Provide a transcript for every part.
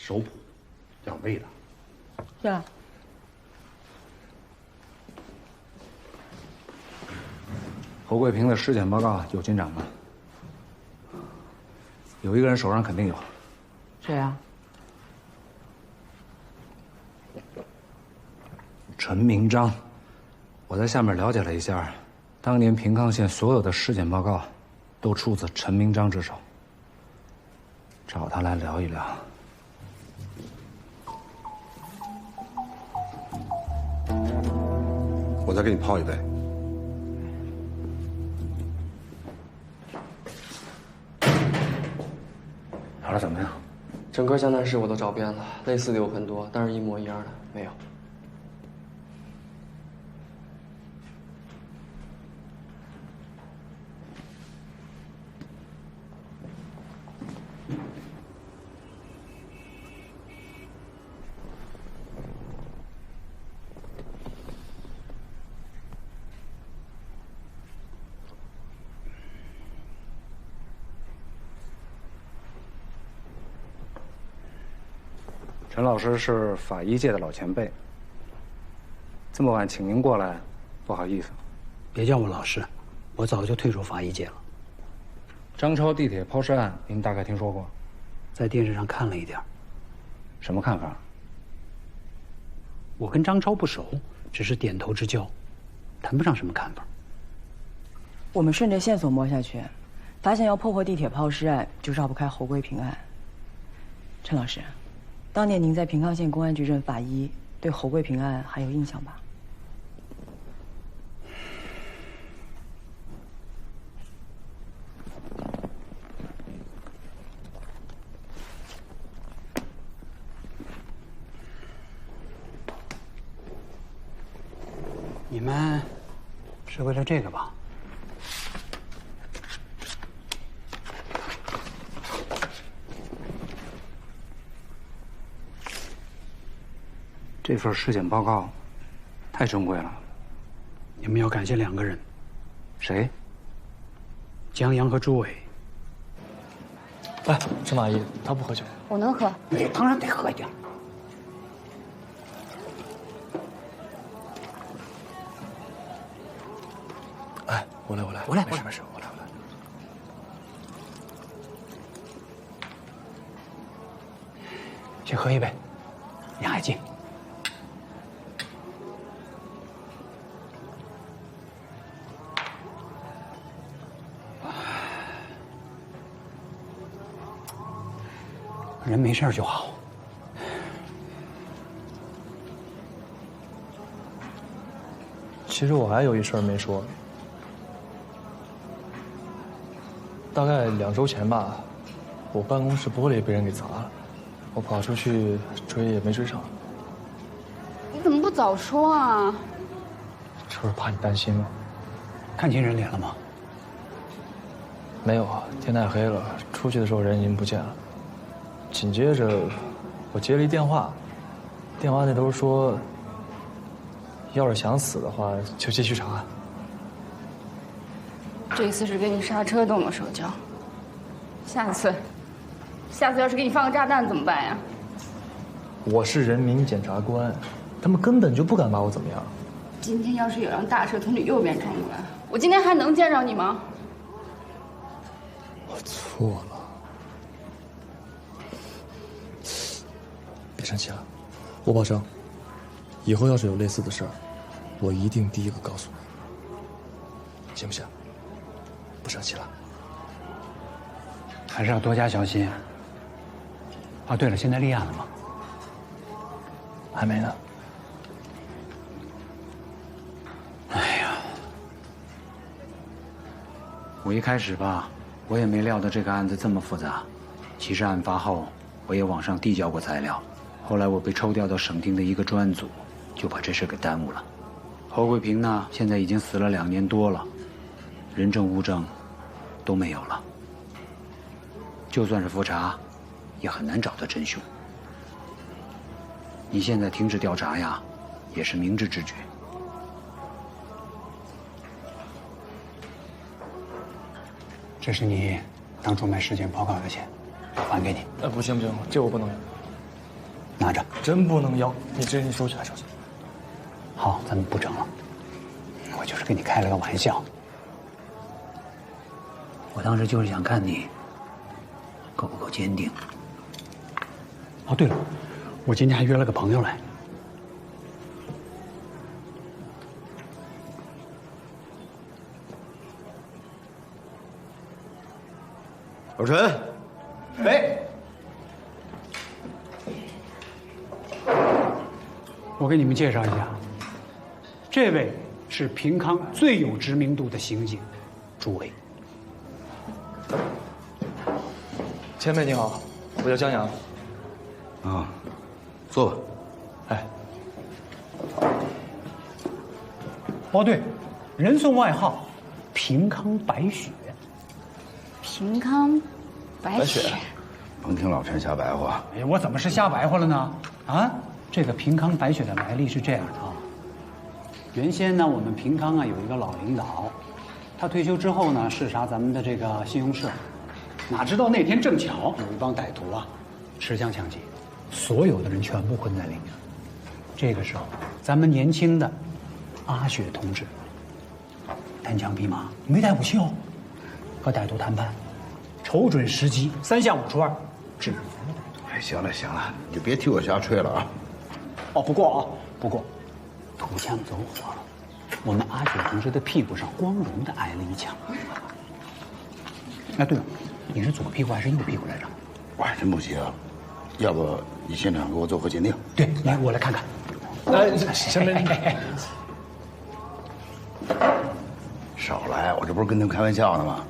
守谱，要味道。是啊。侯桂平的尸检报告有进展吗？有一个人手上肯定有。谁啊？陈明章。我在下面了解了一下，当年平康县所有的尸检报告，都出自陈明章之手。找他来聊一聊。我再给你泡一杯。聊得怎么样？整个江南市我都找遍了，类似的有很多，但是一模一样的没有。陈老师是法医界的老前辈，这么晚请您过来，不好意思。别叫我老师，我早就退出法医界了。张超地铁抛尸案，您大概听说过？在电视上看了一点。什么看法？我跟张超不熟，只是点头之交，谈不上什么看法。我们顺着线索摸下去，发现要破获地铁抛尸案，就绕不开侯桂平案。陈老师。当年您在平康县公安局任法医，对侯桂平案还有印象吧？你们是为了这个吧？这份尸检报告太珍贵了，你们要感谢2个人。谁？江阳和朱伟。哎，陈马姨，他不喝酒。我能喝。你当然得喝一点。哎，我来，没事，我来。先喝一杯，娘还近。人没事就好。其实我还有一事儿没说。大概2周前吧，我办公室玻璃被人给砸了，我跑出去追也没追上。你怎么不早说啊？这不是怕你担心吗？看清人脸了吗？没有啊，天太黑了，出去的时候人已经不见了。紧接着，我接了一电话，电话那头说，要是想死的话，就继续查案。这次是给你刹车动了手脚，下次要是给你放个炸弹怎么办呀？我是人民检察官，他们根本就不敢把我怎么样。今天要是有辆大车从你右边冲过来，我今天还能见着你吗？我错了。别生气了，我保证，以后要是有类似的事儿，我一定第一个告诉你，行不行？不生气了。还是要多加小心。啊，对了，现在立案了吗？还没呢。哎呀，我一开始吧，我也没料到这个案子这么复杂。其实案发后，我也往上递交过材料。后来我被抽调到省厅的一个专案组，就把这事给耽误了。侯桂平呢，现在已经死了2年多了，人证物证都没有了。就算是复查，也很难找到真凶。你现在停止调查呀，也是明智之举。这是你当初买尸检报告的钱，我还给你。不行，这我不能要。拿着。真不能要，你收起来，收起来。好，咱们不争了。我就是跟你开了个玩笑。我当时就是想看你够不够坚定。哦，对了，我今天还约了个朋友来。老陈，哎，我给你们介绍一下，这位是平康最有知名度的刑警，朱伟。前辈你好，我叫江阳。啊，坐吧。哎，哦对，人送外号“平康白雪”。平康白雪，甭听老陈瞎白话。哎呀，我怎么是瞎白话了呢？啊，这个平康白雪的来历是这样的啊。原先呢，我们平康啊有一个老领导，他退休之后呢，视察咱们的这个信用社，哪知道那天正巧有一帮歹徒啊，持枪抢劫，所有的人全部困在里面。这个时候，咱们年轻的阿雪同志单枪匹马，没带武器哦，和歹徒谈判，瞅准时机，3下5除2，制服了歹徒。哎，行了行了，你就别替我瞎吹了啊。哦，不过土枪走火了，我们阿雪同志的屁股上光荣的挨了一枪。哎，对了，你是左屁股还是右屁股来着？我还真不急啊，要不你现场给我做个鉴定？对，来，我来看看。哎，前辈，少来，我这不是跟他们开玩笑呢吗？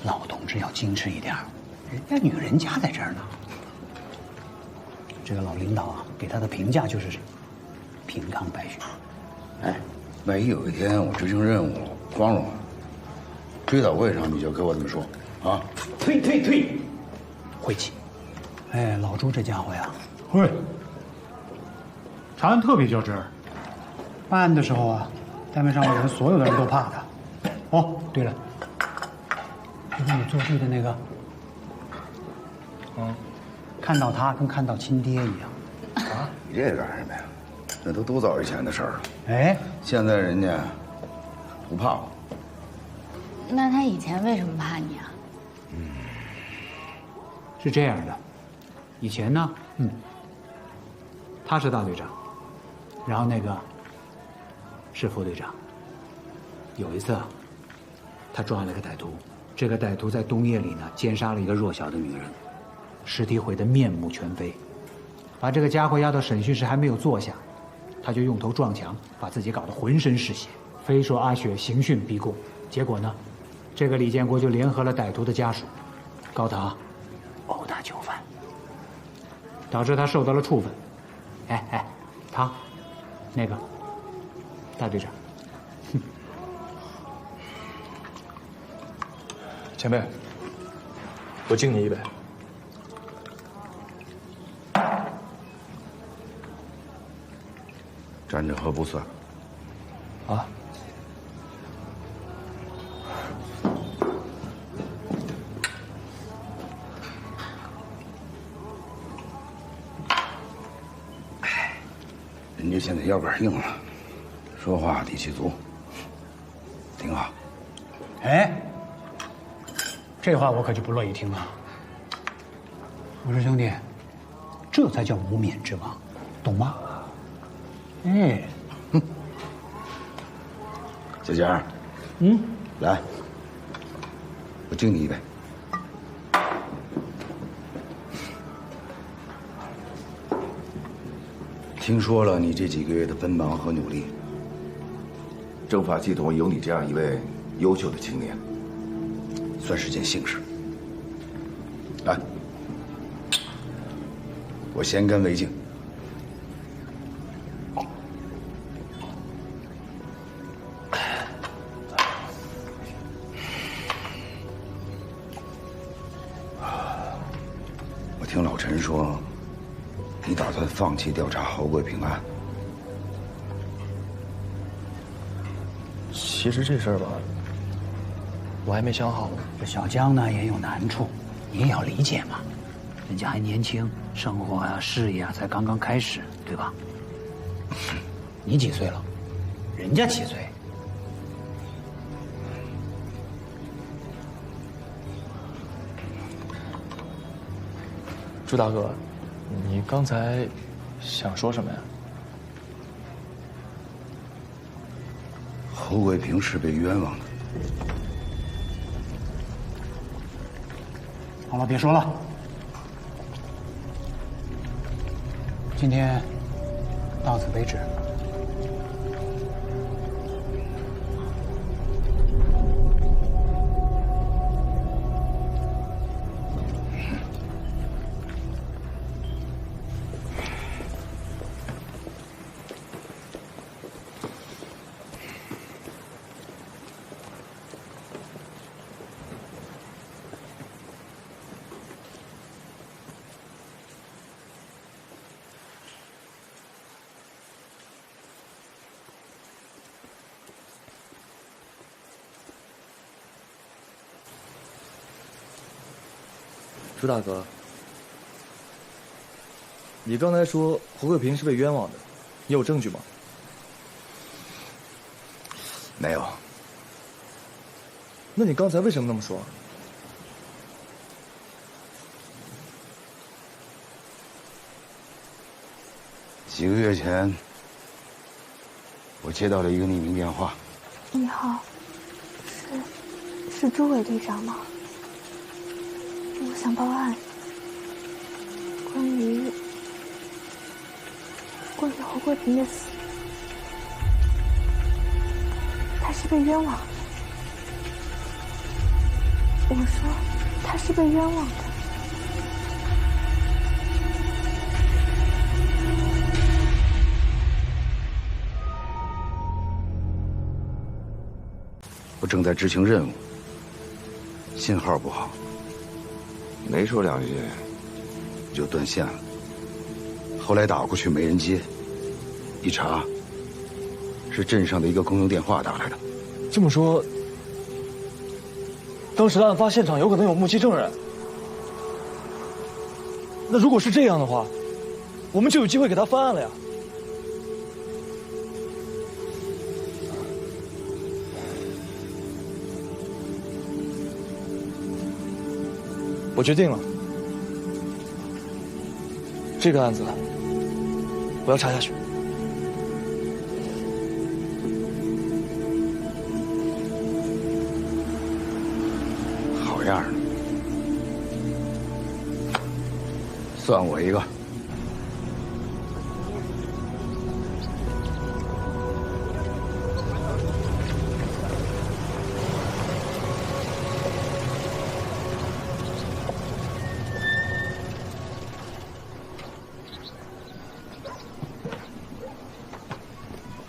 老同志要矜持一点，人家女人家在这儿呢。这个老领导啊，给他的评价就是平康白雪。哎，万一有一天我执行任务光荣了，追悼会上你就跟我这么说啊！退，晦气。哎，老朱这家伙呀，会查案特别较真儿。办案的时候啊，单位上的人所有的人都怕他。哦，对了，就跟你作弊的那个，看到他跟看到亲爹一样。啊，你这干什么呀？那都多早以前的事儿了。哎，现在人家不怕我。那他以前为什么怕你啊？是这样的，以前呢，他是大队长，然后那个是副队长。有一次啊，他抓了个歹徒，这个歹徒在冬夜里呢奸杀了一个弱小的女人，尸体毁得面目全非，把这个家伙押到审讯室还没有坐下，他就用头撞墙，把自己搞得浑身是血，非说阿雪刑讯逼供。结果呢，这个李建国就联合了歹徒的家属，告他殴打囚犯，导致他受到了处分。哎，他，那个大队长，前辈，我敬你一杯。站着喝不算。啊。人家现在腰杆硬了，说话底气足，挺好。哎，这话我可就不乐意听了。我说兄弟，这才叫无冕之王，懂吗？哎，小佳，来，我敬你一杯。听说了你这几个月的奔忙和努力，政法系统有你这样一位优秀的青年，算是件幸事。来，我先干为敬。我听老陈说，你打算放弃调查侯贵平案？其实这事儿吧，我还没想好。这小江呢也有难处，你也要理解嘛，人家还年轻，生活呀、事业啊才刚刚开始，对吧？你几岁了？人家7岁。朱大哥，你刚才想说什么呀？侯贵平是被冤枉的。好了，别说了。今天到此为止。朱大哥，你刚才说侯贵平是被冤枉的，你有证据吗？没有。那你刚才为什么那么说？几个月前，我接到了一个匿名电话。你好，是朱伟队长吗？我想报案，关于侯贵平的死，他是被冤枉的。我说他是被冤枉的。我正在执行任务，信号不好，没说两句就断线了。后来打过去没人接，一查是镇上的一个公用电话打来的。这么说，当时的案发现场有可能有目击证人。那如果是这样的话，我们就有机会给他翻案了呀。我决定了，这个案子我要查下去。好样的，算我一个。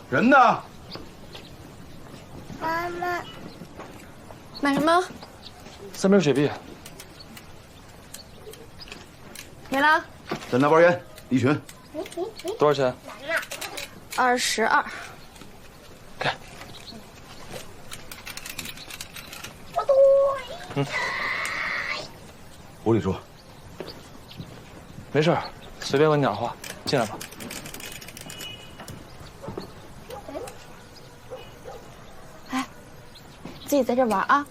人呢？妈妈，买什么？3瓶雪碧。没了。再拿包烟，一群。多少钱22。给。屋里住。没事，随便问你点话，进来吧。自己在这玩啊！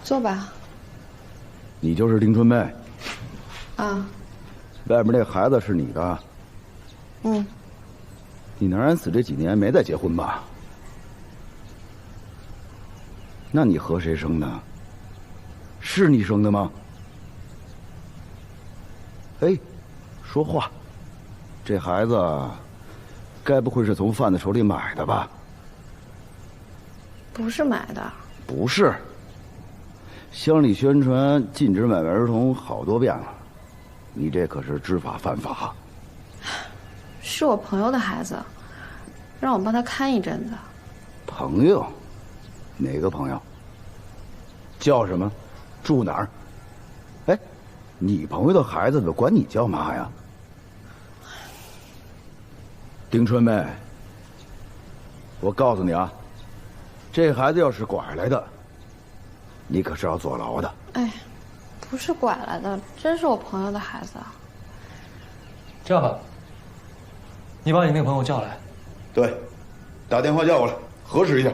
坐吧。你就是丁春梅。啊。外面那孩子是你的。嗯。你娘然死这几年没再结婚吧？那你和谁生的？是你生的吗？哎，说话，这孩子该不会是从贩子手里买的吧？不是买的。不是。乡里宣传禁止买卖儿童好多遍了，你这可是知法犯法。是我朋友的孩子，让我帮他看一阵子。朋友？哪个朋友？叫什么？住哪儿？哎，你朋友的孩子怎么管你叫妈呀？丁春梅，我告诉你啊，这孩子要是拐来的，你可是要坐牢的。哎，不是拐来的，真是我朋友的孩子。这样吧，你把你那个朋友叫来。对，打电话叫过来，核实一下。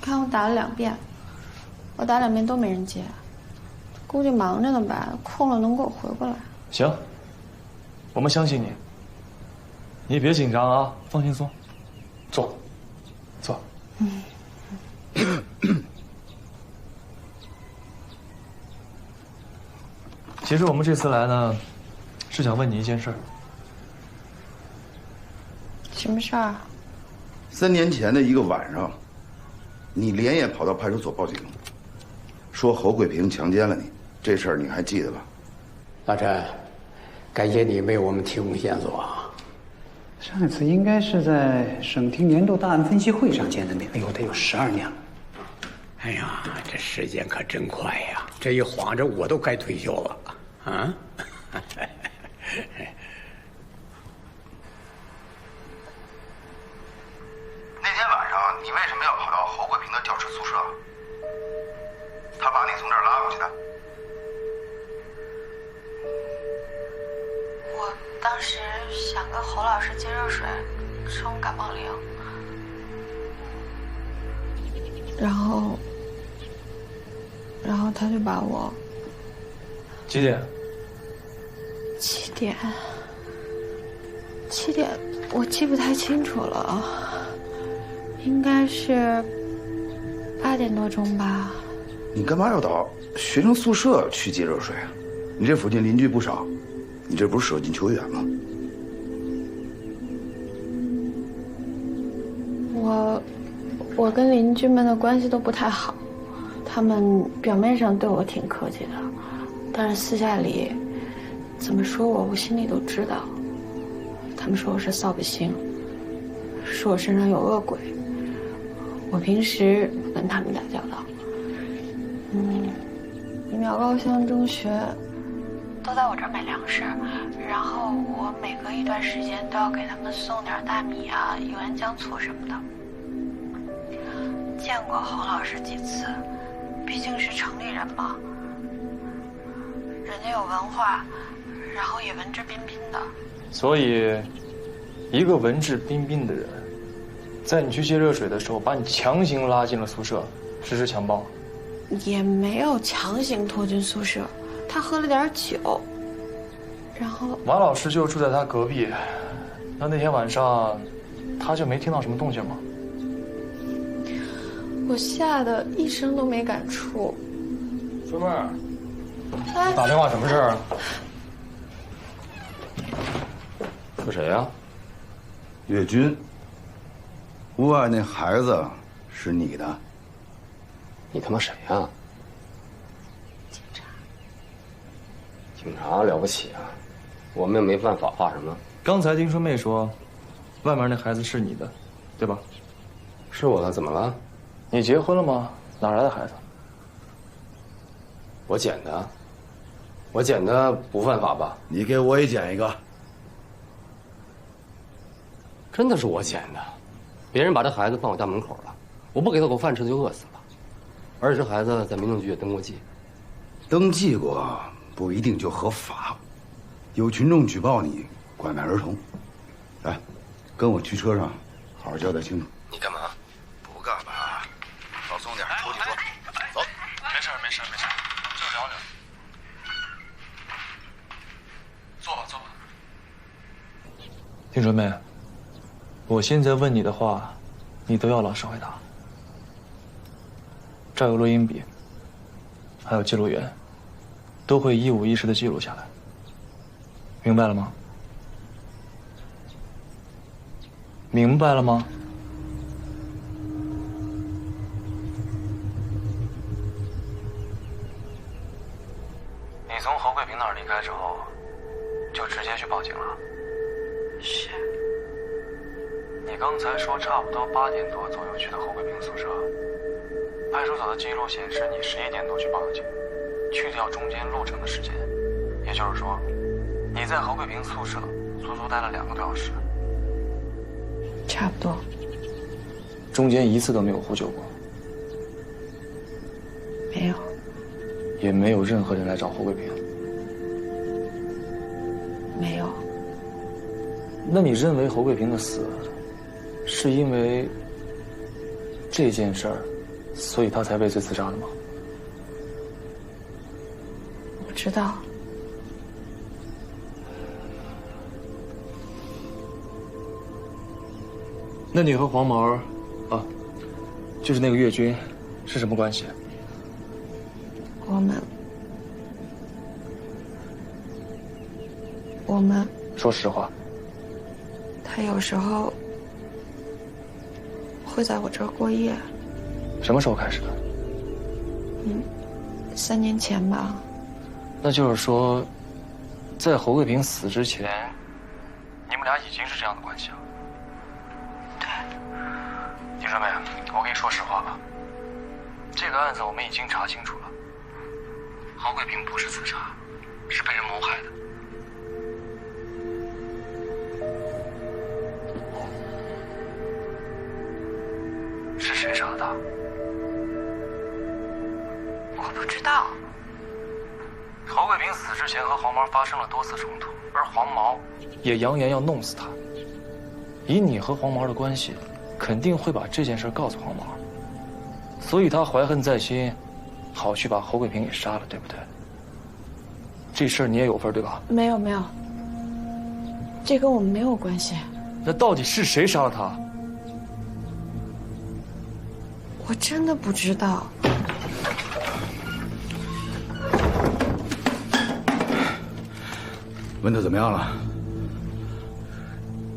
看我打了2遍，我打2遍都没人接，估计忙着呢吧，空了能给我回过来。行，我们相信你。你别紧张啊，放轻松，坐，坐。其实我们这次来呢，是想问你一件事儿。什么事儿？3年前的一个晚上，你连夜跑到派出所报警，说侯桂平强奸了你，这事儿你还记得吧？老陈，感谢你为我们提供线索啊！上一次应该是在省厅年度大案分析会上见的面，哎呦，得有12年了。哎呀，这时间可真快呀！这一晃着我都该退休了啊！那天晚上你为什么要跑到侯桂平的教师宿舍？他把你从这儿拉过去的。我当时想跟侯老师接热水，冲感冒灵，然后他就把我几点？7点，我记不太清楚了，应该是8点多钟吧。你干嘛要到学生宿舍去接热水啊？你这附近邻居不少，你这不是舍近求远吗？我跟邻居们的关系都不太好，他们表面上对我挺客气的，但是私下里怎么说我心里都知道。他们说我是扫把星，说我身上有恶鬼。我平时不跟他们打交道。苗高乡中学都在我这儿买粮食，然后我每隔一段时间都要给他们送点大米啊、油盐酱醋什么的。见过侯老师几次，毕竟是城里人嘛，人家有文化，然后也文质彬彬的。所以，一个文质彬彬的人，在你去接热水的时候，把你强行拉进了宿舍，实施强暴。也没有强行拖进宿舍，他喝了点酒，然后马老师就住在他隔壁，那天晚上，他就没听到什么动静吗？我吓得一声都没敢出。春妹儿，你打电话什么事儿啊？是谁呀？岳军。屋外那孩子是你的。你他妈谁呀？警察。警察了不起啊！我们又没犯法，怕什么？刚才丁春妹说，外面那孩子是你的，对吧？是我的，怎么了？你结婚了吗？哪来的孩子？我捡的。我捡的不犯法吧？你给我也捡一个。真的是我捡的，别人把这孩子放我家门口了，我不给他口饭吃，他就饿死了。而且这孩子在民政局也登过记。登记过不一定就合法，有群众举报你拐卖儿童。来，跟我去车上，好好交代清楚。你干嘛？不干嘛，放松点，出去说。走。没事，就聊聊。坐吧。丁春妹，我现在问你的话，你都要老实回答。这儿有录音笔，还有记录员，都会一五一十的记录下来。明白了吗？明白了吗？明你从侯桂平那儿离开之后，就直接去报警了？是。你刚才说差不多8点多左右去的侯桂平宿舍，派出所的记录显示你11点多去报的警，去掉中间路程的时间，也就是说，你在侯桂平宿舍足足待了2个多小时。差不多。中间一次都没有呼救过？没有。也没有任何人来找侯桂平？没有。那你认为侯桂平的死，是因为这件事儿，所以他才畏罪自杀的吗？我不知道。那你和黄毛，就是那个岳军，是什么关系？我们说实话。他有时候会在我这儿过夜。什么时候开始的？3年前吧。那就是说，在侯桂平死之前，你们俩已经是这样的关系了。对。丁春梅，我跟你说实话吧，这个案子我们已经查清楚了，侯桂平不是自杀，是被人谋害的。是谁杀的他？我不知道。侯桂平死之前和黄毛发生了多次冲突，而黄毛也扬言要弄死他。以你和黄毛的关系，肯定会把这件事告诉黄毛，所以他怀恨在心，好去把侯桂平给杀了，对不对？这事儿你也有份，对吧？没有，这跟我们没有关系。那到底是谁杀了他？我真的不知道。问他怎么样了？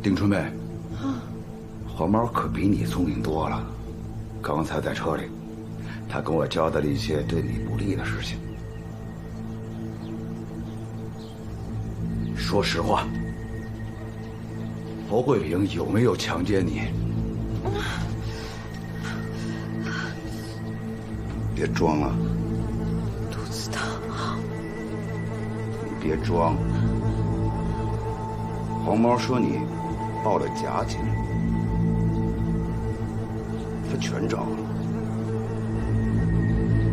丁春梅。黄毛可比你聪明多了。刚才在车里，他跟我交代了一些对你不利的事情。说实话，侯桂平有没有强奸你？别装了。不知道。你别装。黄毛说你报了假警，他全招了。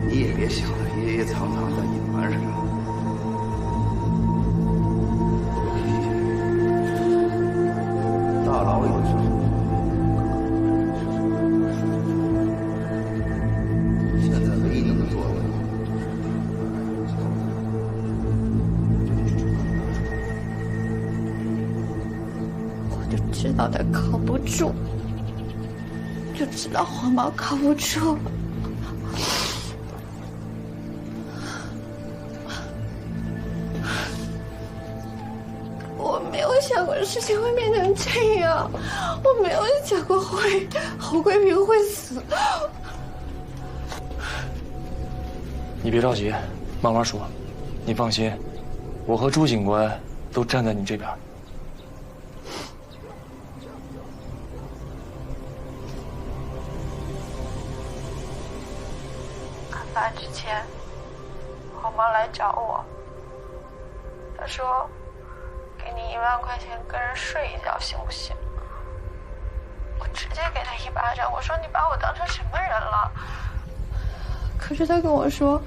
你也别想着掖掖藏藏的隐瞒什么。大佬有时候。现在唯一能做的，我就知道他靠不住，就知道黄毛靠不住。我没有想过事情会变成这样，我没有想过侯桂平会死。你别着急，慢慢说。你放心，我和朱警官都站在你这边。案发之前，黄毛来找我，他说：“给你1万块钱跟人睡一觉，行不行？”我直接给他一巴掌，我说：“你把我当成什么人了？”可是他跟我说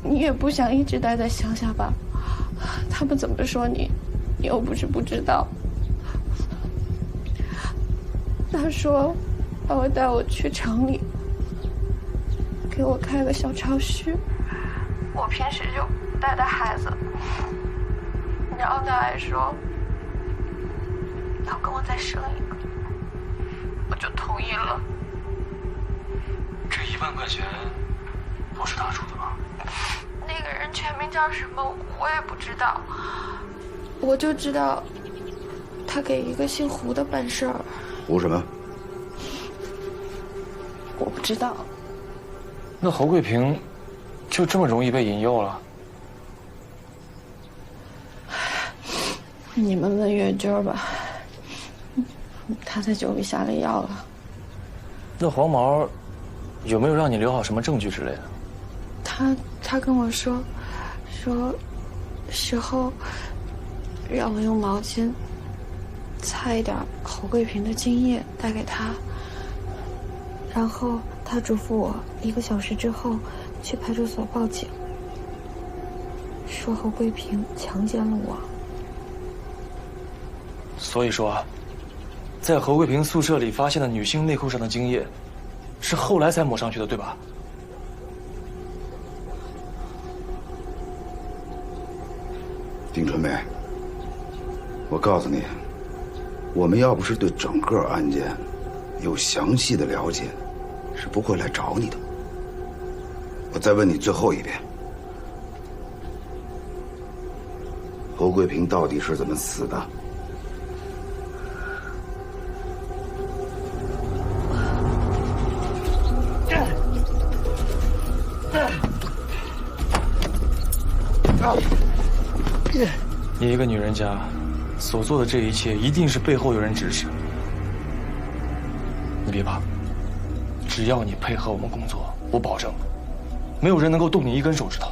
你也不想一直待在乡下吧？他们怎么说你又不是不知道。他说他会带我去城里，给我开个小超市，我平时就带带孩子。然后他还说要跟我再生一个，我就同意了。这1万块钱不是他出的吗？那个人全名叫什么我也不知道，我就知道他给一个姓胡的办事儿。胡什么？我不知道。那侯桂平就这么容易被引诱了？你们问月军吧，他在酒里下了药了。那黄毛有没有让你留好什么证据之类的？他跟我说事后让我用毛巾擦一点侯桂平的精液带给他，然后他嘱咐我1个小时之后去派出所报警，说侯桂平强奸了我。所以说，在侯桂平宿舍里发现的女性内裤上的精液，是后来才抹上去的，对吧？丁春梅，我告诉你，我们要不是对整个案件有详细的了解，是不会来找你的。我再问你最后一遍，侯桂平到底是怎么死的？你一个女人家所做的这一切，一定是背后有人指使。你别怕，只要你配合我们工作，我保证，没有人能够动你1根手指头。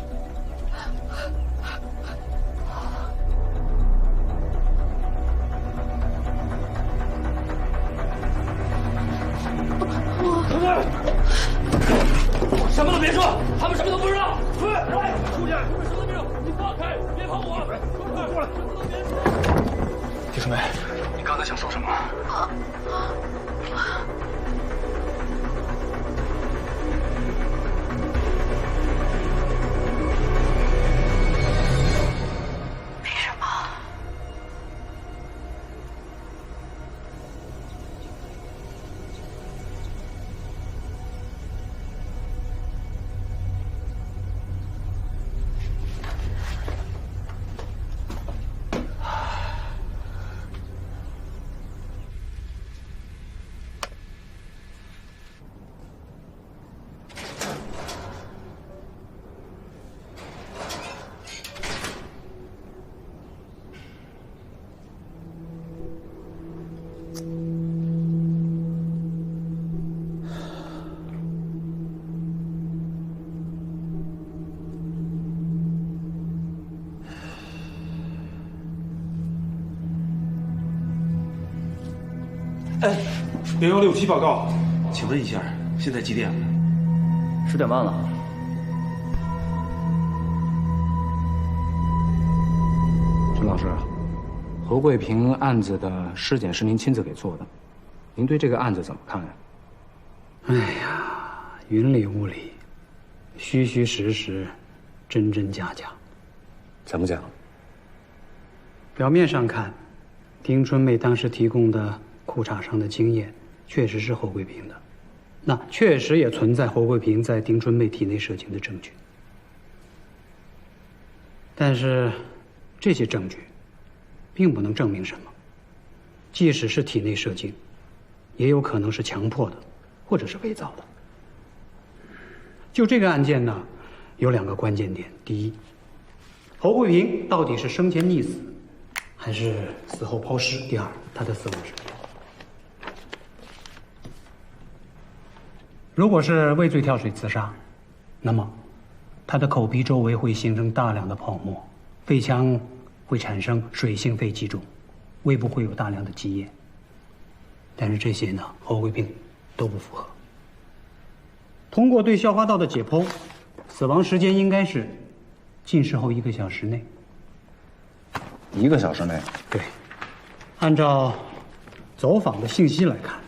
什么都别说，他们什么都不知道。来，出去！什么都没有，你放开，别碰我！过来，丁春梅，你刚才想说什么？没什么。哎，0167报告，请问一下，现在几点了？10点半了。陈老师，侯桂平案子的尸检是您亲自给做的，您对这个案子怎么看呀？哎呀，云里雾里，虚虚实实，真真假假。怎么讲？表面上看，丁春梅当时提供的裤衩上的精液确实是侯桂平的，那确实也存在侯桂平在丁春梅体内射精的证据。但是，这些证据并不能证明什么。即使是体内射精，也有可能是强迫的，或者是伪造的。就这个案件呢，有2个关键点：第一，侯桂平到底是生前溺死，还是死后抛尸？第二，他的死亡时间。如果是畏罪跳水自杀，那么他的口鼻周围会形成大量的泡沫，肺腔会产生水性肺气肿，胃部会有大量的积液。但是这些呢，侯桂平都不符合。通过对消化道的解剖，死亡时间应该是进食后1个小时内。1个小时内？对。按照走访的信息来看，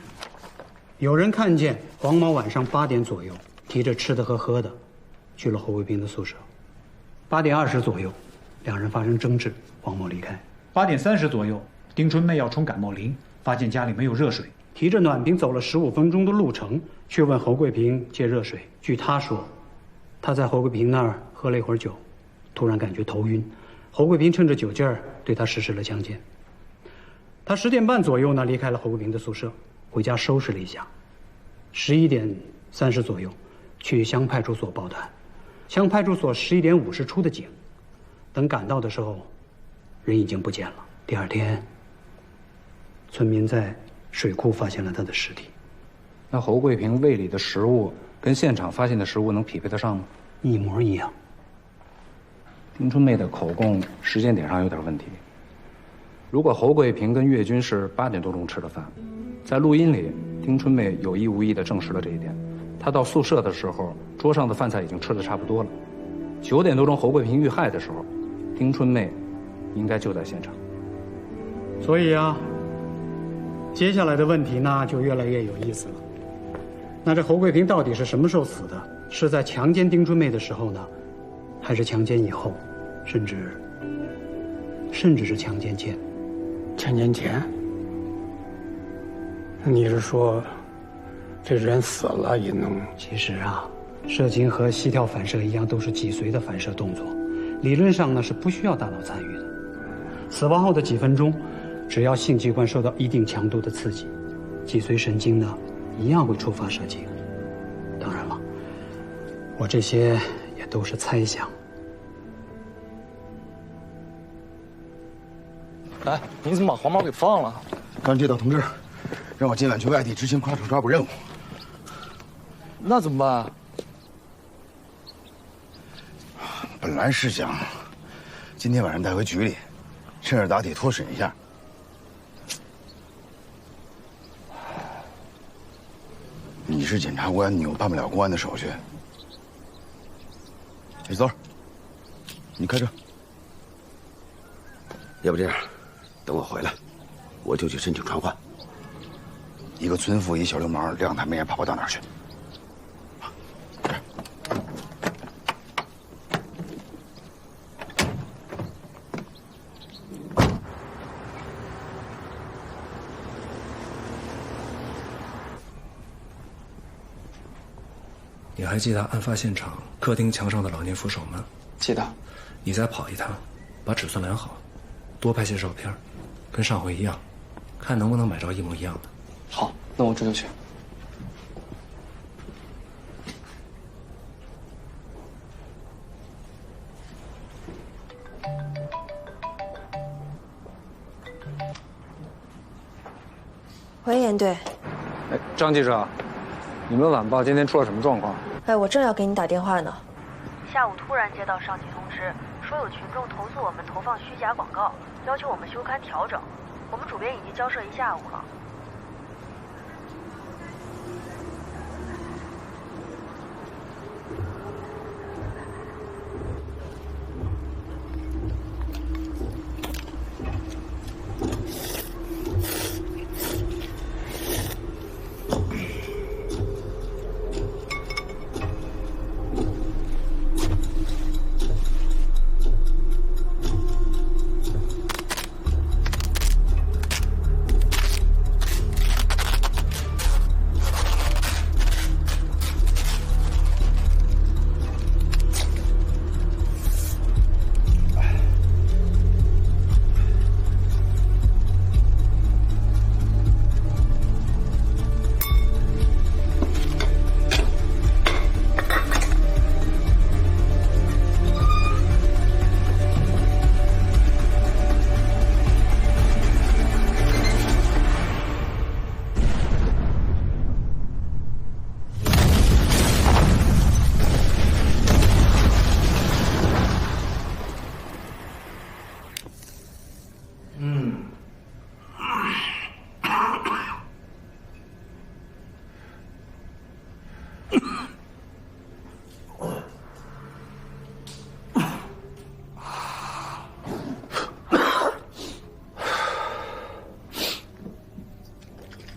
有人看见黄毛晚上8点左右提着吃的和喝的去了侯桂平的宿舍。8点20左右，2人发生争执，黄毛离开。8点30左右，丁春梅要冲感冒灵，发现家里没有热水，提着暖瓶走了15分钟的路程，去问侯桂平借热水。据他说，他在侯桂平那儿喝了一会儿酒，突然感觉头晕，侯桂平趁着酒劲儿对他实施了强奸。他10点半左右呢离开了侯桂平的宿舍，回家收拾了一下。11点30左右，去乡派出所报的案。乡派出所11点50出的警，等赶到的时候，人已经不见了。第二天，村民在水库发现了他的尸体。那侯桂平胃里的食物跟现场发现的食物能匹配得上吗？一模一样。丁春妹的口供时间点上有点问题。如果侯桂平跟岳军是8点多钟吃的饭，在录音里，丁春妹有意无意地证实了这一点。她到宿舍的时候，桌上的饭菜已经吃得差不多了。9点多钟侯桂平遇害的时候，丁春妹应该就在现场。所以啊，接下来的问题呢就越来越有意思了。那这侯桂平到底是什么时候死的？是在强奸丁春妹的时候呢，还是强奸以后，甚至是强奸前？强奸前？你是说，这人死了也能？其实啊，射精和膝跳反射一样，都是脊髓的反射动作，理论上呢是不需要大脑参与的。死亡后的几分钟，只要性器官受到一定强度的刺激，脊髓神经呢一样会触发射精。当然了，我这些也都是猜想。哎，你怎么把黄毛给放了？刚接到通知，让我今晚去外地执行跨省抓捕任务。那怎么办啊？本来是想今天晚上带回局里，趁热打铁脱审一下。你是检察官，你又办不了公安的手续。李三，你开车。要不这样，等我回来，我就去申请传唤。一个村妇，一小流氓，谅他没人跑不到哪儿去。你还记得案发现场客厅墙上的老年扶手吗？记得。你再跑一趟，把尺寸量好，多拍些照片，跟上回一样，看能不能买着一模一样的。好，那我这就去。喂，严队。哎，张记者，你们晚报今天出了什么状况？哎，我正要给你打电话呢。下午突然接到上级通知，说有群众投诉我们投放虚假广告，要求我们休刊调整。我们主编已经交涉一下午了。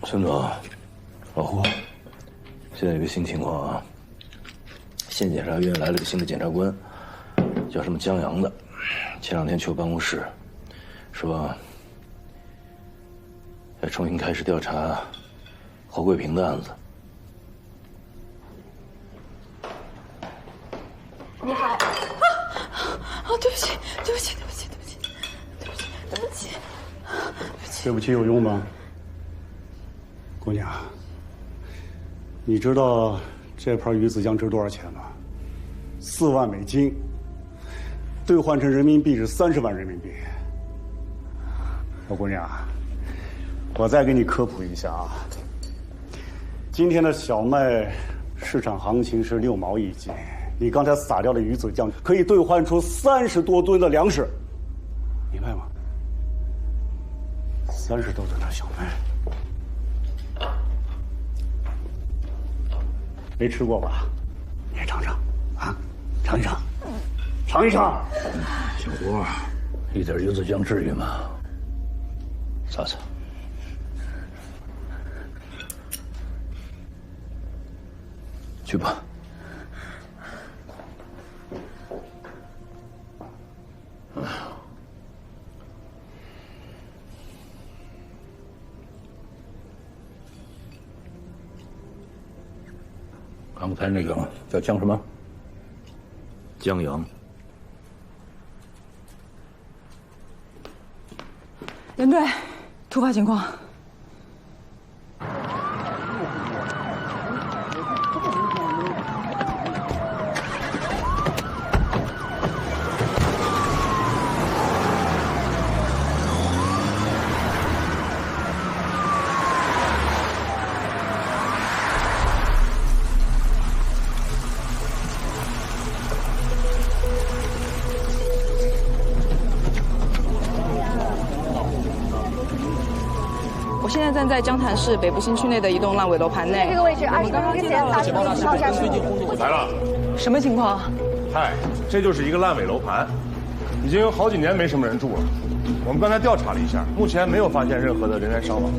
孙总，老胡，现在有个新情况啊，县检察院来了个新的检察官，叫什么江阳的，前2天去我办公室，说要重新开始调查侯桂平的案子。你好。啊，对不起，对不起，对不起，对不起，对不起，对不起，对不起有用吗？姑娘，你知道这盘鱼子酱值多少钱吗4万美金，兑换成人民币是30万人民币。老姑娘，我再给你科普一下啊。今天的小麦市场行情是6毛1斤，你刚才撒掉的鱼子酱可以兑换出30多吨的粮食，明白吗？30多吨的小麦。没吃过吧？你也尝尝，啊，尝一尝，尝一尝。小郭，一点鱼子酱至于吗？撒撒。去吧。刚才那个叫江什么？江阳。连队，突发情况。我现在站在江潭市北部新区内的一栋烂尾楼盘内。这个位置20分钟之前发生了一起爆炸事故。来了。什么情况？嗨，这就是一个烂尾楼盘，已经有好几年没什么人住了。我们刚才调查了一下，目前没有发现任何的人员伤亡。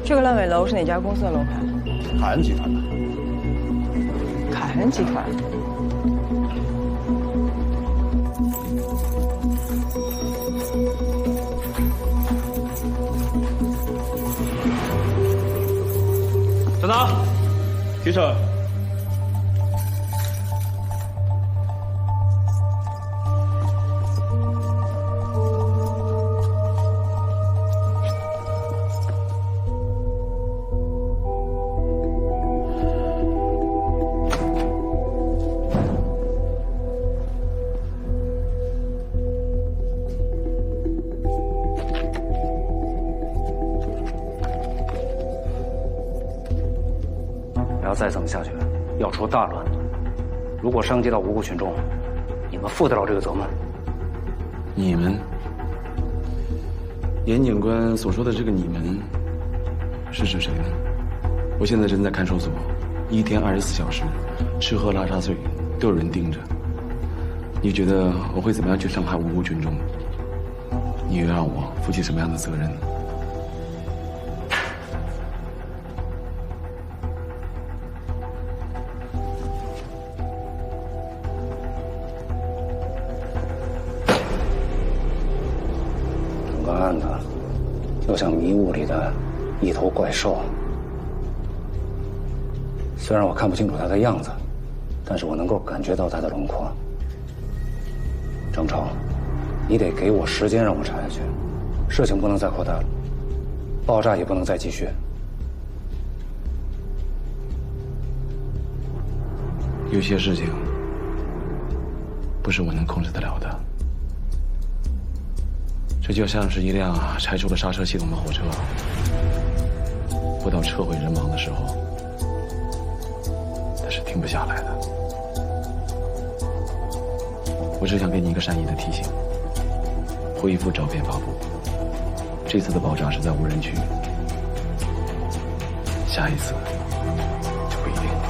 这个烂尾楼是哪家公司的楼盘？凯恩集团的。凯恩集团。站长，提车。再这么下去，要出大乱。如果伤及到无辜群众，你们负得了这个责吗？你们，严警官所说的这个你们，是指谁呢？我现在人在看守所，1天24小时，吃喝拉撒睡都有人盯着。你觉得我会怎么样去伤害无辜群众？你又让我负起什么样的责任呢？案子就像迷雾里的一头怪兽，虽然我看不清楚它的样子，但是我能够感觉到它的轮廓。张超，你得给我时间让我查下去，事情不能再扩大了，爆炸也不能再继续。有些事情不是我能控制得了的。这就像是一辆拆除了刹车系统的火车，不到车毁人亡的时候，它是停不下来的。我只想给你一个善意的提醒，回一幅照片发布。这次的爆炸是在无人区，下一次就不一定了。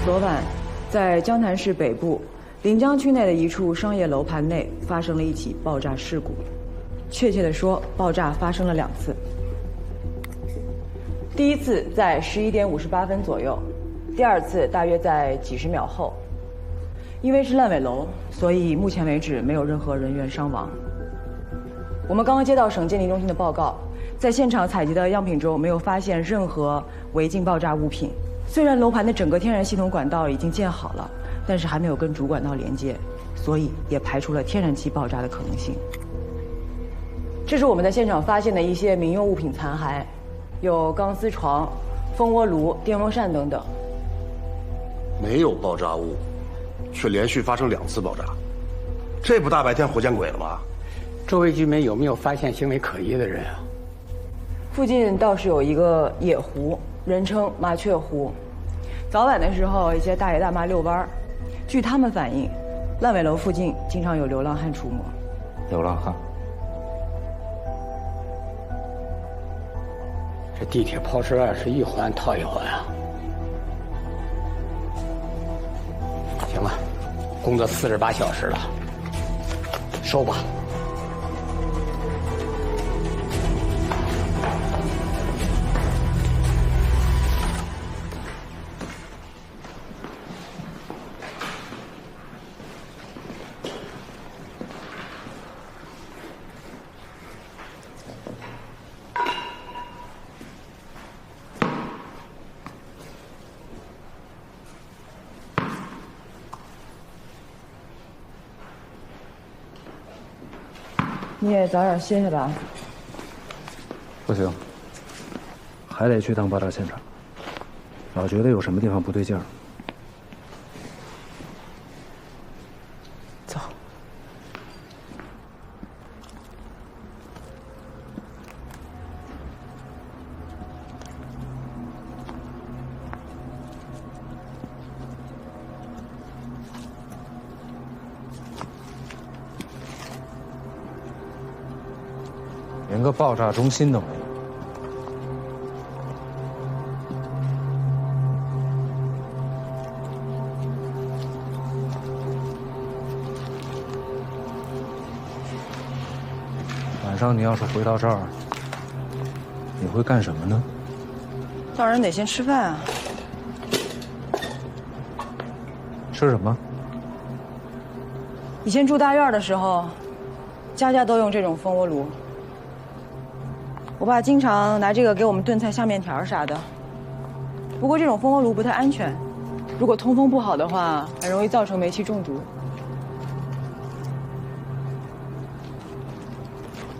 昨晚，在江潭市北部临江区内的一处商业楼盘内发生了一起爆炸事故。确切的说，爆炸发生了2次。第一次在11点58分左右，第二次大约在几十秒后。因为是烂尾楼，所以目前为止没有任何人员伤亡。我们刚刚接到省鉴定中心的报告，在现场采集的样品中没有发现任何违禁爆炸物品。虽然楼盘的整个天然系统管道已经建好了，但是还没有跟主管道连接，所以也排除了天然气爆炸的可能性。这是我们在现场发现的一些民用物品残骸，有钢丝床、蜂窝炉、电风扇等等。没有爆炸物，却连续发生2次爆炸，这不大白天活见鬼了吗？周围居民有没有发现行为可疑的人啊？附近倒是有一个野湖，人称麻雀湖。早晚的时候，一些大爷大妈遛弯儿。据他们反映，烂尾楼附近经常有流浪汉出没。流浪汉。这地铁抛尸案是一环套一环啊！行了，工作48小时了，收吧。你也早点歇歇吧。不行，还得去趟爆炸现场，老觉得有什么地方不对劲儿。走。连个爆炸中心都没有。晚上你要是回到这儿，你会干什么呢？当然得先吃饭啊。吃什么？以前住大院的时候，家家都用这种蜂窝炉。我爸经常拿这个给我们炖菜、下面条啥的。不过这种蜂窝炉不太安全，如果通风不好的话，很容易造成煤气中毒。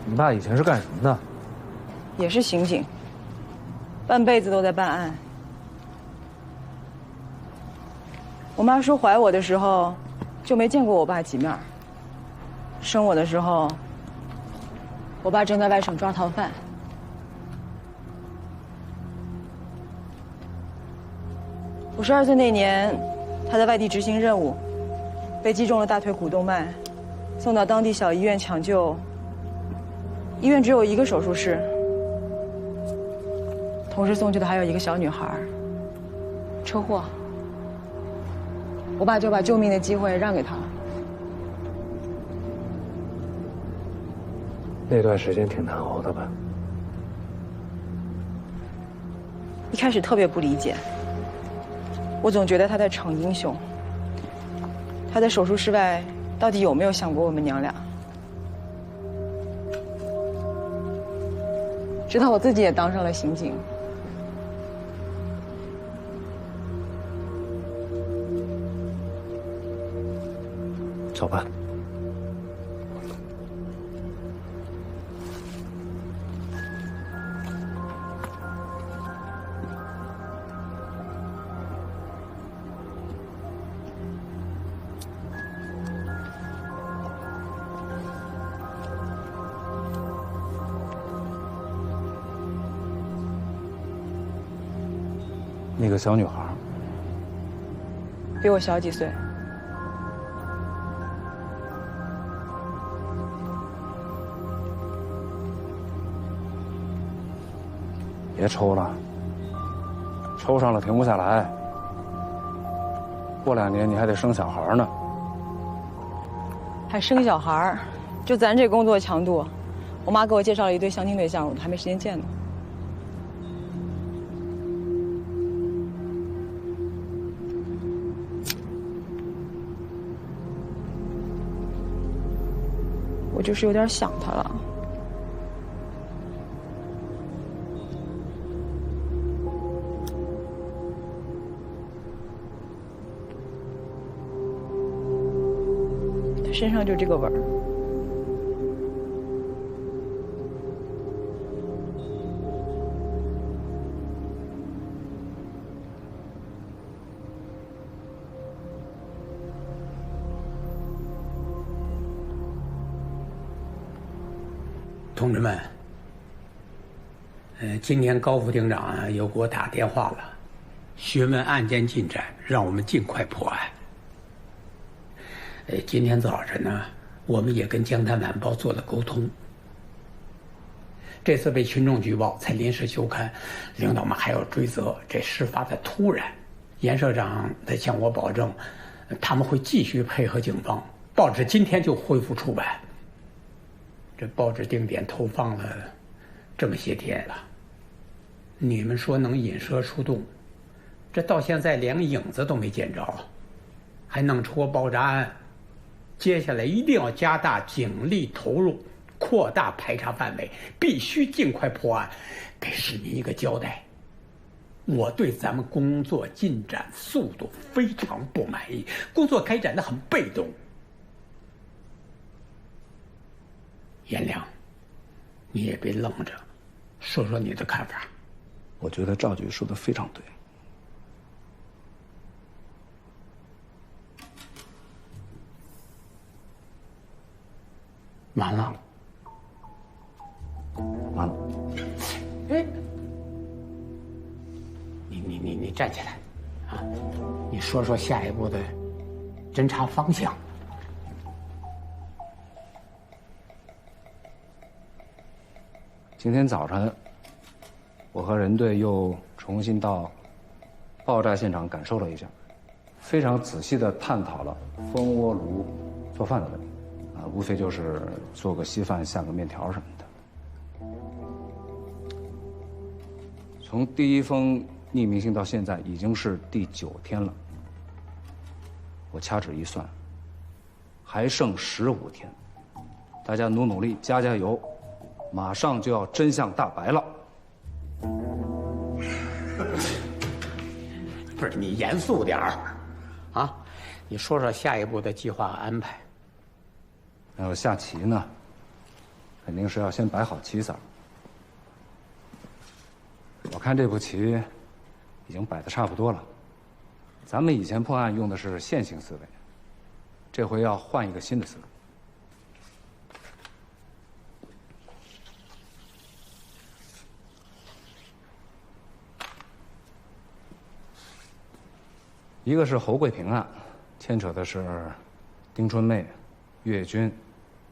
你爸以前是干什么的？也是刑警，半辈子都在办案。我妈说怀我的时候就没见过我爸几面，生我的时候，我爸正在外省抓逃犯。我12岁那年，他在外地执行任务，被击中了大腿股动脉，送到当地小医院抢救。医院只有一个手术室，同时送去的还有一个小女孩。车祸，我爸就把救命的机会让给他了。那段时间挺难熬的吧？一开始特别不理解。我总觉得他在逞英雄。他在手术室外到底有没有想过我们娘俩？直到我自己也当上了刑警。走吧。那个小女孩比我小几岁。别抽了，抽上了停不下来。过2年你还得生小孩呢。还生小孩？就咱这工作强度，我妈给我介绍了一堆相亲对象，我都还没时间见呢。我就是有点想他了。他身上就这个味儿。同志们，今天高副厅长又给我打电话了，询问案件进展，让我们尽快破案。今天早晨呢，我们也跟《江滩晚报》做了沟通。这次被群众举报才临时休刊，领导们还要追责这事发的突然。严社长他向我保证，他们会继续配合警方，报纸今天就恢复出版。这报纸定点投放了这么些天了，你们说能引蛇出洞，这到现在连个影子都没见着，还弄出个爆炸案。接下来一定要加大警力投入，扩大排查范围，必须尽快破案，给市民一个交代。我对咱们工作进展速度非常不满意，工作开展得很被动。颜良，你也别愣着，说说你的看法。我觉得赵局说的非常对。完了，完了。哎，你站起来，啊，你说说下一步的侦查方向。今天早晨，我和人队又重新到爆炸现场感受了一下，非常仔细地探讨了蜂窝炉做饭的问题。无非就是做个稀饭、下个面条什么的。从第一封匿名信到现在已经是第9天了。我掐指一算，还剩15天，大家努力，加油，马上就要真相大白了。不是你严肃点儿，啊，你说说下一步的计划安排。要下棋呢，肯定是要先摆好棋子。我看这步棋已经摆得差不多了。咱们以前破案用的是线性思维，这回要换一个新的思路。一个是侯桂平案，牵扯的是丁春妹、岳军、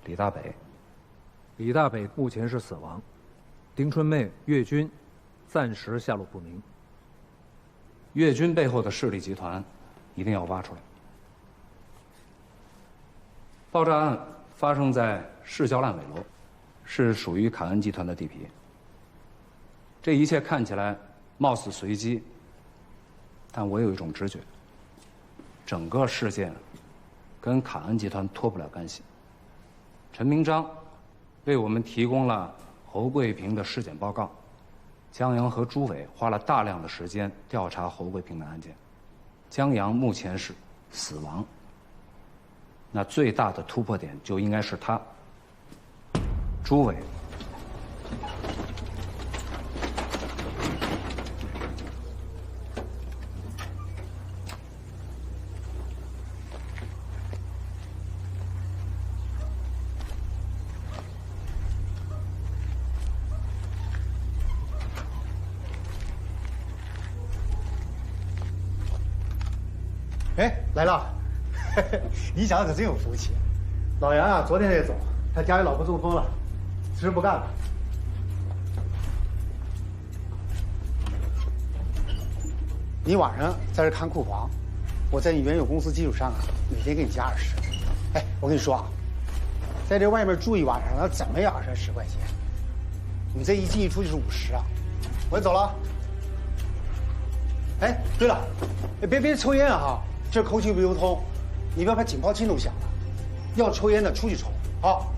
李大北。李大北目前是死亡，丁春妹、岳军暂时下落不明。岳军背后的势力集团一定要挖出来。爆炸案发生在市郊烂尾楼，是属于凯恩集团的地皮。这一切看起来貌似随机，但我有一种直觉，整个事件跟凯恩集团脱不了干系。陈明章为我们提供了侯桂平的尸检报告，江阳和朱伟花了大量的时间调查侯桂平的案件，江阳目前是死亡。那最大的突破点就应该是他，朱伟。哎，来了，你小子可真有福气。老杨啊，昨天才走，他家里老婆中风了，辞职不干了。你晚上在这看库房，我在你原有工资基础上啊，每天给你加20。哎，我跟你说啊，在这外面住一晚上，那怎么也20块钱。你这一进一出就是50啊。我走了。哎，对了，别抽烟啊哈。这空气不流通，你不要把警报器弄响了。要抽烟的出去抽，好。